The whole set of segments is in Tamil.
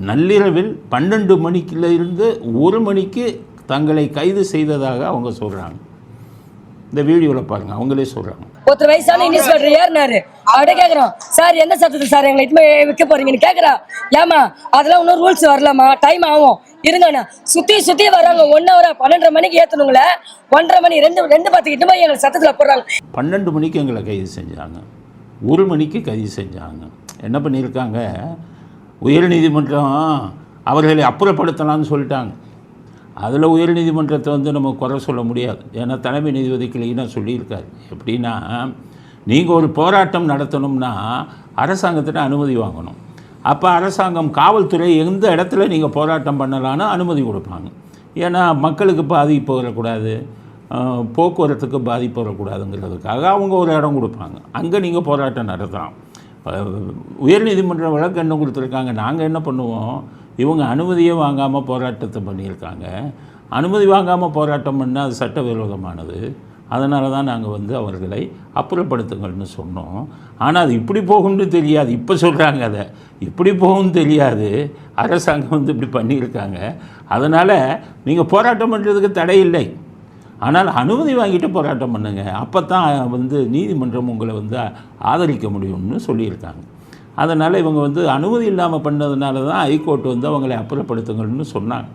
நள்ளிரவில் 12 மணிக்கிலிருந்து 1 மணிக்கு தங்களை கைது செய்ததாக அவங்க சொல்கிறாங்க. இந்த வீடியோவில் பாருங்கள், அவங்களே சொல்கிறாங்க. ஒருத்தர் வயசான இன்ஸ்பெக்டர் ஏறினாரு, அவட கேட்குறோம், சார் எந்த சட்டத்தில் சார் எங்களை இட்டுமே விற்க போறீங்கன்னு கேட்குறா. ஏமா அதெல்லாம் இன்னும் ரூல்ஸ் வரலாமா, டைம் ஆகும் இருங்கண்ணா. சுற்றி வராங்க 1 hour 12:30 மணிக்கு ஏற்றணுங்கள, 1:30 மணி 2:10 கிட்ட போய் எங்களை சட்டத்தில் போடுறாங்க. 12 மணிக்கு எங்களை கைது செஞ்சாங்க, 1 மணிக்கு கைது செஞ்சாங்க. என்ன பண்ணியிருக்காங்க, உயர்நீதிமன்றம் அவர்களை அப்புறப்படுத்தலாம்னு சொல்லிட்டாங்க. அதில் உயர்நீதிமன்றத்தை நம்ம குறை சொல்ல முடியாது. ஏன்னா தலைமை நீதிபதி கிளீனாக சொல்லியிருக்காரு. எப்படின்னா, நீங்கள் ஒரு போராட்டம் நடத்தணும்னா அரசாங்கத்திட்ட அனுமதி வாங்கணும். அப்போ அரசாங்கம், காவல்துறை எந்த இடத்துல நீங்கள் போராட்டம் பண்ணலான்னு அனுமதி கொடுப்பாங்க. ஏன்னா மக்களுக்கு பாதிப்பு வரக்கூடாது, போக்குவரத்துக்கு பாதிப்பு வரக்கூடாதுங்கிறதுக்காக அவங்க ஒரு இடம் கொடுப்பாங்க. அங்கே நீங்கள் போராட்டம் நடத்தலாம். உயர்நீதிமன்ற வழக்கு என்ன கொடுத்துருக்காங்க, நாங்கள் என்ன பண்ணுவோம், இவங்க அனுமதியே வாங்காமல் போராட்டத்தை பண்ணியிருக்காங்க. அனுமதி வாங்காமல் போராட்டம் பண்ணால் அது சட்டவிரோதமானது. அதனால தான் நாங்கள் அவர்களை அப்புறப்படுத்துங்கள்னு சொன்னோம். ஆனால் அது இப்படி போகும்னு தெரியாது. இப்போ சொல்கிறாங்க, அதை இப்படி போகும்னு தெரியாது. அரசாங்கம் இப்படி பண்ணியிருக்காங்க. அதனால் நீங்கள் போராட்டம் பண்ணுறதுக்கு தடை இல்லை, ஆனால் அனுமதி வாங்கிட்டு போராட்டம் பண்ணுங்க. அப்போ தான் நீதிமன்றம் உங்களை ஆதரிக்க முடியும்னு சொல்லியிருக்காங்க. அதனால் இவங்க அனுமதி இல்லாமல் பண்ணதுனால தான் ஹைகோர்ட் அவங்களை அப்புறப்படுத்துங்கள்னு சொன்னாங்க.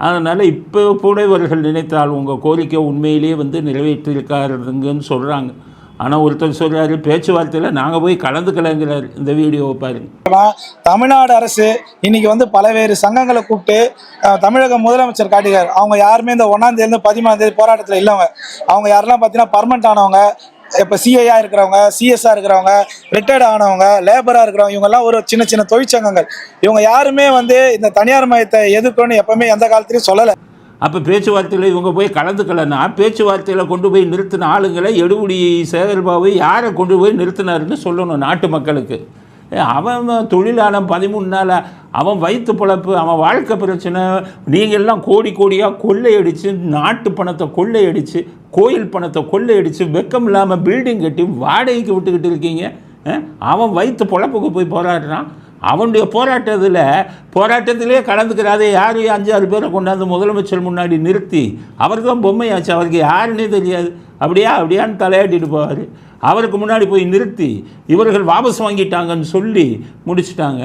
அதனால் இப்போ கூட இவர்கள் நினைத்தால் உங்கள் கோரிக்கை உண்மையிலேயே நிறைவேற்றிருக்காருங்கன்னு சொல்கிறாங்க. ஆனால் ஒருத்தர் சொல்கிறாரு, பேச்சுவார்த்தையில் நாங்கள் போய் கலந்துக்கலைங்கிறார். இந்த வீடியோவை பாருங்க. தமிழ்நாடு அரசு இன்னைக்கு பல்வேறு சங்கங்களை கூப்பிட்டு தமிழக முதலமைச்சர் காட்டுகிறார். அவங்க யாருமே இந்த 1ஆம் தேதியிலிருந்து 13ஆம் தேதி போராட்டத்தில் இல்லைங்க. அவங்க யாரெல்லாம் பார்த்தீங்கன்னா பர்மனெண்ட் ஆனவங்க, இப்போ சிஐயா இருக்கிறவங்க, சிஎஸ்ஆ இருக்கிறவங்க, ரிட்டையர்ட் ஆனவங்க, லேபராக இருக்கிறவங்க, இவங்கெல்லாம் ஒரு சின்ன சின்ன தொழிற்சங்கங்கள். இவங்க யாருமே இந்த தனியார் மயத்தை எதிர்க்கணும்னு எப்பவுமே எந்த காலத்திலையும் சொல்லலை. அப்போ பேச்சுவார்த்தையில் இவங்க போய் கலந்துக்கலைன்னா, பேச்சுவார்த்தையில் கொண்டு போய் நிறுத்தின ஆளுங்களை எடுபடி சேகர்பாபு யாரை கொண்டு போய் நிறுத்தினாருன்னு சொல்லணும் நாட்டு மக்களுக்கு. அவன் தொழிலாளன் 13 நாள், அவன் வயிற்று பிழப்பு, அவன் வாழ்க்கை பிரச்சனை. நீங்கள்லாம் கோடியாக கொள்ளையடித்து, நாட்டு பணத்தை கொள்ளையடித்து, கோயில் பணத்தை கொள்ளையடித்து, வெக்கம் இல்லாமல் பில்டிங் கட்டி வாடகைக்கு விட்டுக்கிட்டு இருக்கீங்க. அவன் வயிற்று பிழப்புக்கு போய் போராடுறான். அவனுடைய போராட்டத்திலே கலந்துக்கிறாதே யார் 5-6 பேரை கொண்டாந்து முதலமைச்சர் முன்னாடி நிறுத்தி அவர் தான் பொம்மையாச்சு. அவருக்கு யாருன்னே தெரியாது. அப்படியான்னு தலையாட்டிட்டு போவார். அவருக்கு முன்னாடி போய் நிறுத்தி இவர்கள் வாபஸ் வாங்கிட்டாங்கன்னு சொல்லி முடிச்சுட்டாங்க.